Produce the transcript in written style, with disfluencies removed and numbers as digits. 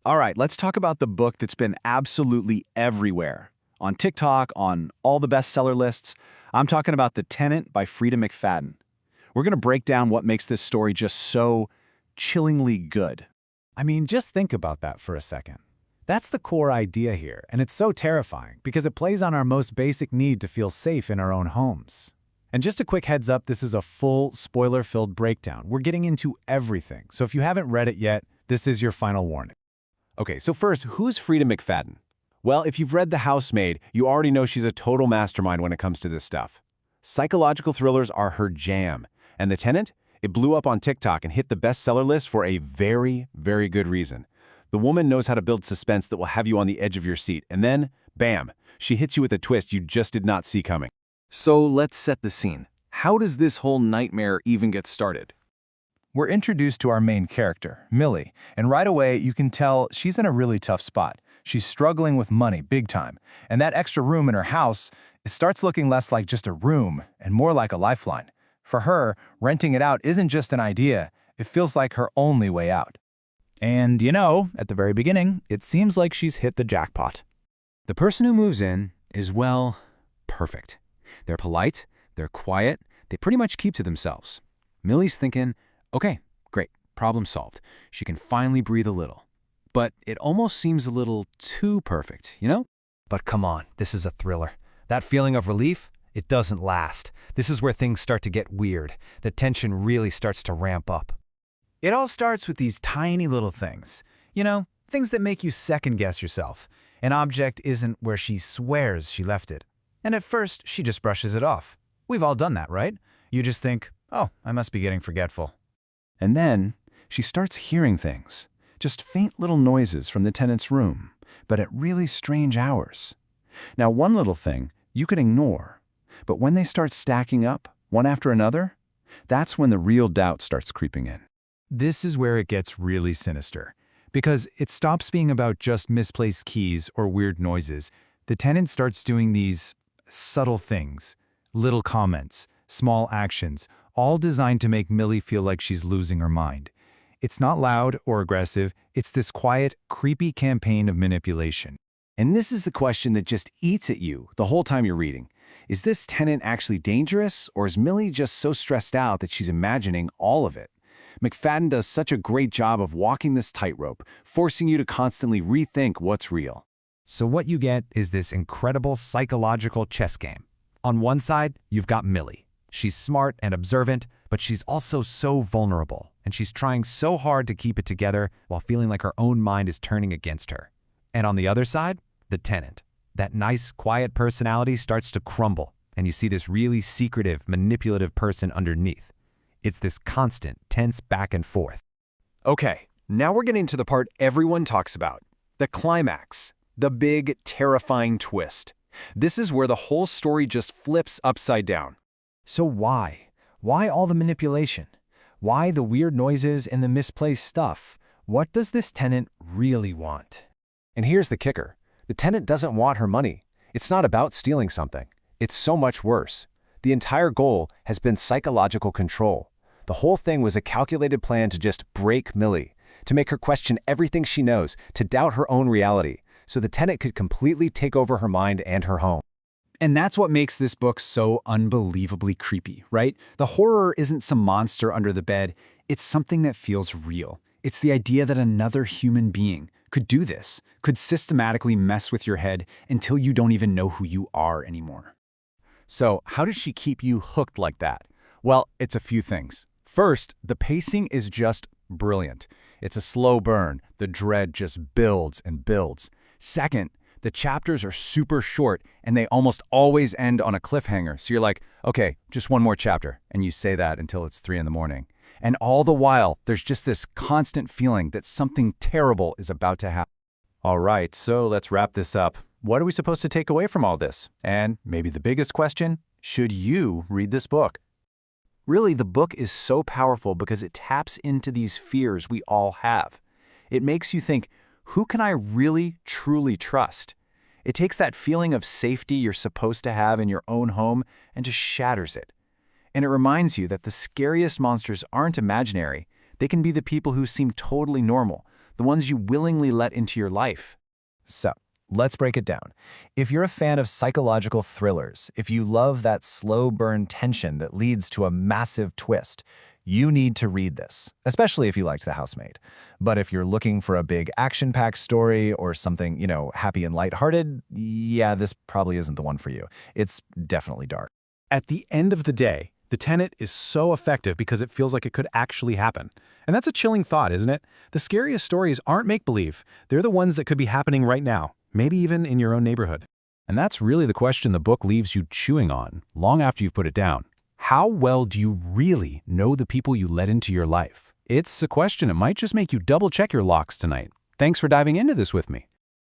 All right, let's talk about the book that's been absolutely everywhere. On TikTok, on all the bestseller lists. I'm talking about The Tenant by Freida McFadden. We're going to break down what makes this story just so chillingly good. I mean, just think about that for a second. That's the core idea here, and it's so terrifying because it plays on our most basic need to feel safe in our own homes. And just a quick heads up, this is a full, spoiler-filled breakdown. We're getting into everything, so if you haven't read it yet, this is your final warning. Okay, so first, who's Freida McFadden? Well, if you've read The Housemaid, you already know she's a total mastermind when it comes to this stuff. Psychological thrillers are her jam. And The Tenant? It blew up on TikTok and hit the bestseller list for a very, very good reason. The woman knows how to build suspense that will have you on the edge of your seat, and then, bam, she hits you with a twist you just did not see coming. So let's set the scene. How does this whole nightmare even get started? We're introduced to our main character, Millie, and right away you can tell she's in a really tough spot. She's struggling with money big time, and that extra room in her house, it starts looking less like just a room and more like a lifeline. For her, renting it out isn't just an idea, it feels like her only way out. And at the very beginning, it seems like she's hit the jackpot. The person who moves in is, well, perfect. They're polite, they're quiet, they pretty much keep to themselves. Millie's thinking, okay, great, problem solved. She can finally breathe a little. But it almost seems a little too perfect, you know? But come on, this is a thriller. That feeling of relief, it doesn't last. This is where things start to get weird. The tension really starts to ramp up. It all starts with these tiny little things. Things that make you second-guess yourself. An object isn't where she swears she left it. And at first, she just brushes it off. We've all done that, right? You just think, oh, I must be getting forgetful. And then she starts hearing things. Just faint little noises from the tenant's room, but at really strange hours. Now, one little thing you could ignore, but when they start stacking up, one after another, that's when the real doubt starts creeping in. This is where it gets really sinister, because it stops being about just misplaced keys or weird noises. The tenant starts doing these subtle things, little comments, small actions, all designed to make Millie feel like she's losing her mind. It's not loud or aggressive, it's this quiet, creepy campaign of manipulation. And this is the question that just eats at you the whole time you're reading. Is this tenant actually dangerous, or is Millie just so stressed out that she's imagining all of it? McFadden does such a great job of walking this tightrope, forcing you to constantly rethink what's real. So what you get is this incredible psychological chess game. On one side, you've got Millie. She's smart and observant, but she's also so vulnerable, and she's trying so hard to keep it together while feeling like her own mind is turning against her. And on the other side, the tenant. That nice, quiet personality starts to crumble, and you see this really secretive, manipulative person underneath. It's this constant, tense back and forth. Okay, now we're getting to the part everyone talks about. The climax. The big, terrifying twist. This is where the whole story just flips upside down. So why? Why all the manipulation? Why the weird noises and the misplaced stuff? What does this tenant really want? And here's the kicker. The tenant doesn't want her money. It's not about stealing something. It's so much worse. The entire goal has been psychological control. The whole thing was a calculated plan to just break Millie, to make her question everything she knows, to doubt her own reality, so the tenant could completely take over her mind and her home. And that's what makes this book so unbelievably creepy, right? The horror isn't some monster under the bed. It's something that feels real. It's the idea that another human being could do this, could systematically mess with your head until you don't even know who you are anymore. So, how does she keep you hooked like that? Well, it's a few things. First, the pacing is just brilliant. It's a slow burn. The dread just builds and builds. Second, the chapters are super short, and they almost always end on a cliffhanger. So you're like, okay, just one more chapter. And you say that until it's 3 in the morning. And all the while, there's just this constant feeling that something terrible is about to happen. All right, so let's wrap this up. What are we supposed to take away from all this? And maybe the biggest question, should you read this book? Really, the book is so powerful because it taps into these fears we all have. It makes you think, who can I really, truly trust? It takes that feeling of safety you're supposed to have in your own home and just shatters it. And it reminds you that the scariest monsters aren't imaginary. They can be the people who seem totally normal, the ones you willingly let into your life. So, let's break it down. If you're a fan of psychological thrillers, if you love that slow burn tension that leads to a massive twist, you need to read this, especially if you liked The Housemaid. But if you're looking for a big action-packed story or something, happy and lighthearted, yeah, this probably isn't the one for you. It's definitely dark. At the end of the day, The Tenant is so effective because it feels like it could actually happen. And that's a chilling thought, isn't it? The scariest stories aren't make-believe. They're the ones that could be happening right now, maybe even in your own neighborhood. And that's really the question the book leaves you chewing on, long after you've put it down. How well do you really know the people you let into your life? It's a question that might just make you double-check your locks tonight. Thanks for diving into this with me.